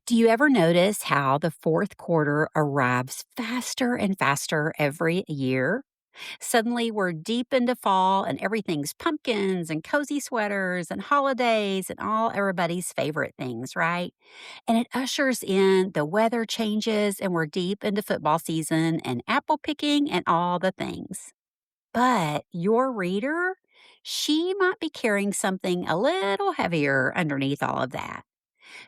Do you ever notice how the fourth quarter arrives faster and faster every year? Suddenly, we're deep into fall and everything's pumpkins and cozy sweaters and holidays and all everybody's favorite things, right? And it ushers in the weather changes and we're deep into football season and apple picking and all the things. But your reader, she might be carrying something a little heavier underneath all of that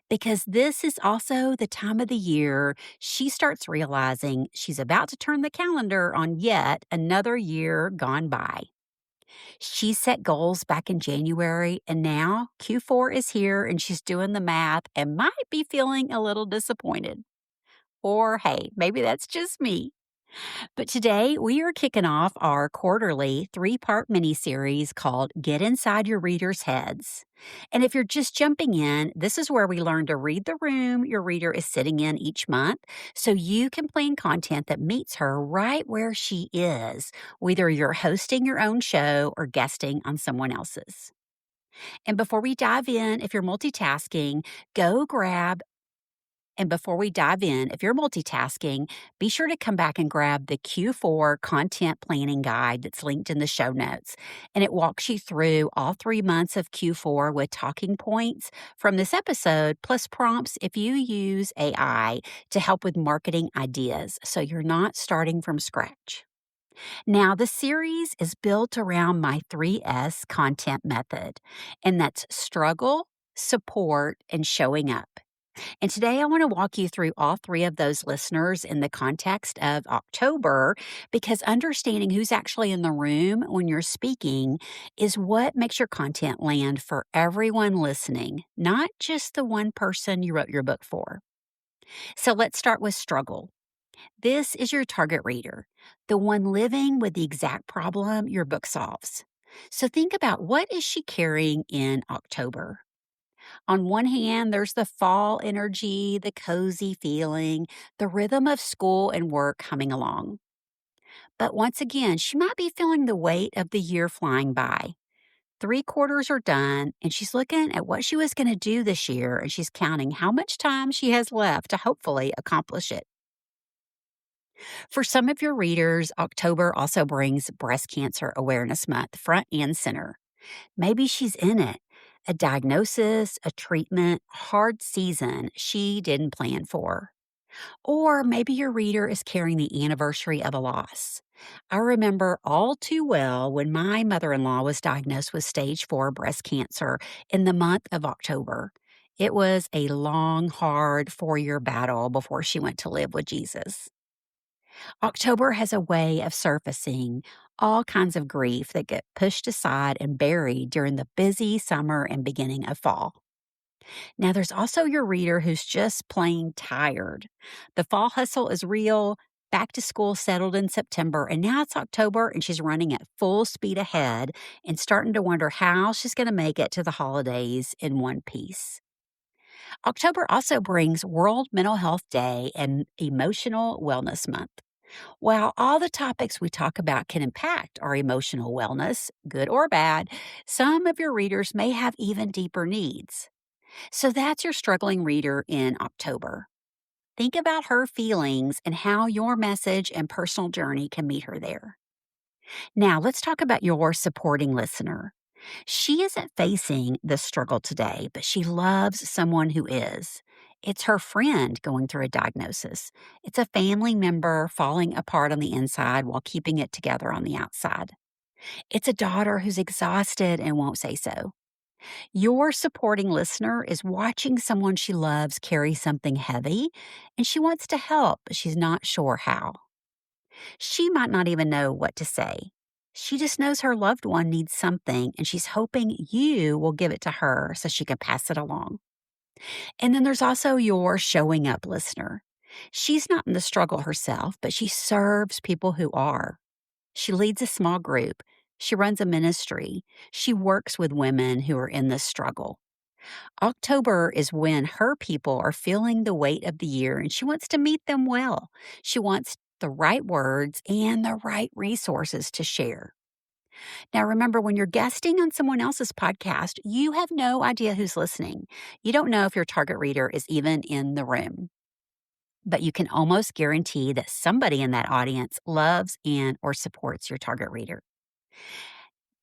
because this is also the time of the year she starts realizing she's about to turn the calendar on yet another year gone by. She set goals back in January, and now Q4 is here and she's doing the math and might be feeling a little disappointed. Or hey, maybe that's just me. But today we are kicking off our quarterly three-part mini series called Get Inside Your Readers' Heads. And if you're just jumping in, this is where we learn to read the room your reader is sitting in each month so you can plan content that meets her right where she is, whether you're hosting your own show or guesting on someone else's. And before we dive in, if you're multitasking, go grab and before we dive in, if you're multitasking, be sure to come back and grab the Q4 content planning guide that's linked in the show notes. And it walks you through all 3 months of Q4 with talking points from this episode, plus prompts if you use AI to help with marketing ideas. So you're not starting from scratch. Now, the series is built around my 3S content method, and that's struggle, support, and showing up. And today I want to walk you through all three of those listeners in the context of October because understanding who's actually in the room when you're speaking is what makes your content land for everyone listening, not just the one person you wrote your book for. So let's start with struggle. This is your target reader, the one living with the exact problem your book solves. So think about what is she carrying in October? On one hand, there's the fall energy, the cozy feeling, the rhythm of school and work humming along. But once again, she might be feeling the weight of the year flying by. 3 quarters are done, and she's looking at what she was going to do this year, and she's counting how much time she has left to hopefully accomplish it. For some of your readers, October also brings Breast Cancer Awareness Month front and center. Maybe she's in it. A diagnosis, a treatment, hard season she didn't plan for. Or maybe your reader is carrying the anniversary of a loss. I remember all too well when my mother in law was diagnosed with stage 4 breast cancer in the month of October. It was a long, hard 4 year battle before she went to live with Jesus. October has a way of surfacing all kinds of grief that get pushed aside and buried during the busy summer and beginning of fall. Now, there's also your reader who's just plain tired. The fall hustle is real. Back to school settled in September, and now it's October, and she's running at full speed ahead and starting to wonder how she's going to make it to the holidays in one piece. October also brings World Mental Health Day and Emotional Wellness Month. While all the topics we talk about can impact our emotional wellness, good or bad, some of your readers may have even deeper needs. So that's your struggling reader in October. Think about her feelings and how your message and personal journey can meet her there. Now, let's talk about your supporting listener. She isn't facing this struggle today, but she loves someone who is. It's her friend going through a diagnosis. It's a family member falling apart on the inside while keeping it together on the outside. It's a daughter who's exhausted and won't say so. Your supporting listener is watching someone she loves carry something heavy, and she wants to help, but she's not sure how. She might not even know what to say. She just knows her loved one needs something, and she's hoping you will give it to her so she can pass it along. And then there's also your showing up listener. She's not in the struggle herself, but she serves people who are. She leads a small group. She runs a ministry. She works with women who are in this struggle. October is when her people are feeling the weight of the year and she wants to meet them well. She wants the right words and the right resources to share. Now, remember, when you're guesting on someone else's podcast, you have no idea who's listening. You don't know if your target reader is even in the room, but you can almost guarantee that somebody in that audience loves and or supports your target reader.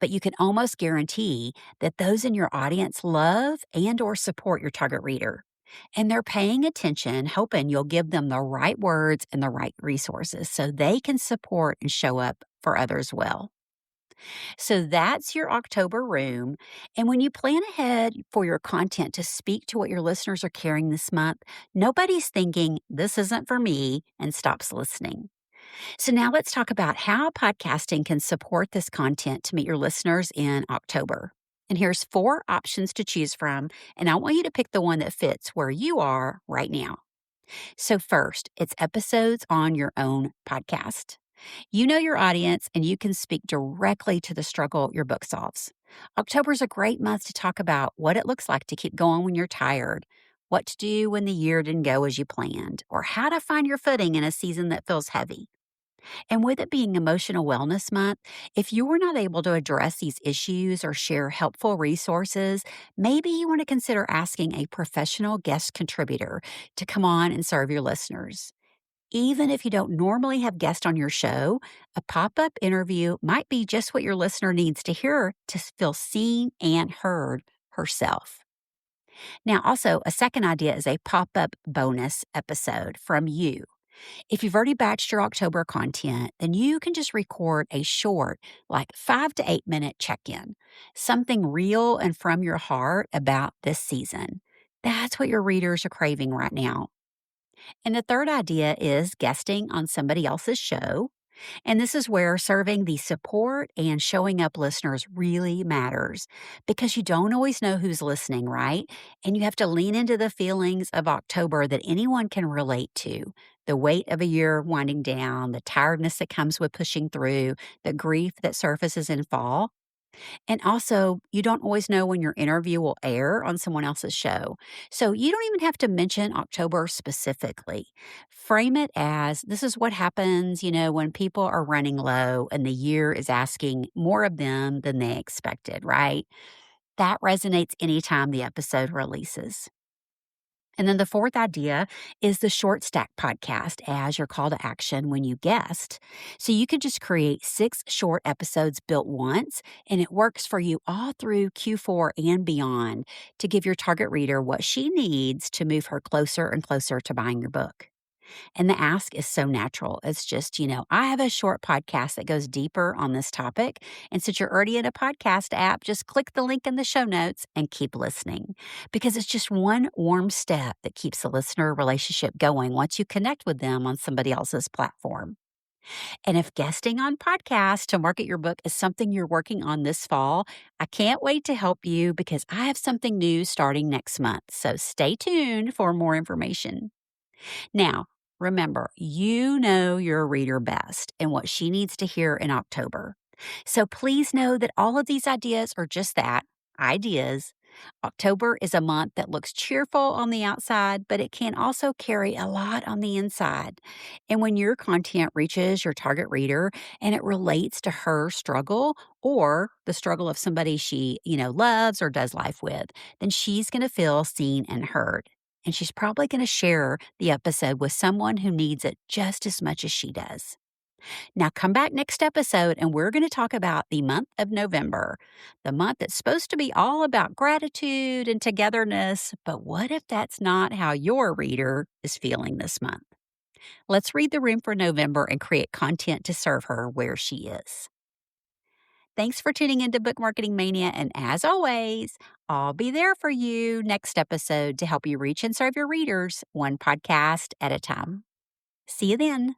But you can almost guarantee that those in your audience love and or support your target reader. And they're paying attention, hoping you'll give them the right words and the right resources so they can support and show up for others well. So that's your October room. And when you plan ahead for your content to speak to what your listeners are carrying this month, nobody's thinking, this isn't for me, and stops listening. So now let's talk about how podcasting can support this content to meet your listeners in October. And here's 4 options to choose from, and I want you to pick the one that fits where you are right now. So, first, it's episodes on your own podcast. You know your audience and you can speak directly to the struggle your book solves. October is a great month to talk about what it looks like to keep going when you're tired, what to do when the year didn't go as you planned, or how to find your footing in a season that feels heavy. And with it being Emotional Wellness Month, if you were not able to address these issues or share helpful resources, maybe you want to consider asking a professional guest contributor to come on and serve your listeners. Even if you don't normally have guests on your show, a pop up interview might be just what your listener needs to hear to feel seen and heard herself. Now, also, a second idea is a pop up bonus episode from you. If you've already batched your October content, then you can just record a short, like 5 to 8 minute check in, something real and from your heart about this season. That's what your readers are craving right now. And the third idea is guesting on somebody else's show. And this is where serving the support and showing up listeners really matters because you don't always know who's listening, right? And you have to lean into the feelings of October that anyone can relate to: the weight of a year winding down, the tiredness that comes with pushing through, the grief that surfaces in fall. And also, you don't always know when your interview will air on someone else's show. So you don't even have to mention October specifically. Frame it as this is what happens, when people are running low and the year is asking more of them than they expected, right? That resonates anytime the episode releases. And then the fourth idea is the short stack podcast as your call to action when you guest. So you could just create 6 short episodes built once, and it works for you all through Q4 and beyond to give your target reader what she needs to move her closer and closer to buying your book. And the ask is so natural. It's just, I have a short podcast that goes deeper on this topic. And since you're already in a podcast app, just click the link in the show notes and keep listening because it's just one warm step that keeps the listener relationship going once you connect with them on somebody else's platform. And if guesting on podcasts to market your book is something you're working on this fall, I can't wait to help you because I have something new starting next month. So stay tuned for more information. Now, remember, you know your reader best and what she needs to hear in October. So please know that all of these ideas are just that, ideas. October is a month that looks cheerful on the outside, but it can also carry a lot on the inside. And when your content reaches your target reader and it relates to her struggle or the struggle of somebody she, loves or does life with, then she's going to feel seen and heard. And she's probably going to share the episode with someone who needs it just as much as she does. Now, come back next episode and we're going to talk about the month of November, the month that's supposed to be all about gratitude and togetherness. But what if that's not how your reader is feeling this month? Let's read the room for November and create content to serve her where she is. Thanks for tuning into Book Marketing Mania. And as always, I'll be there for you next episode to help you reach and serve your readers one podcast at a time. See you then.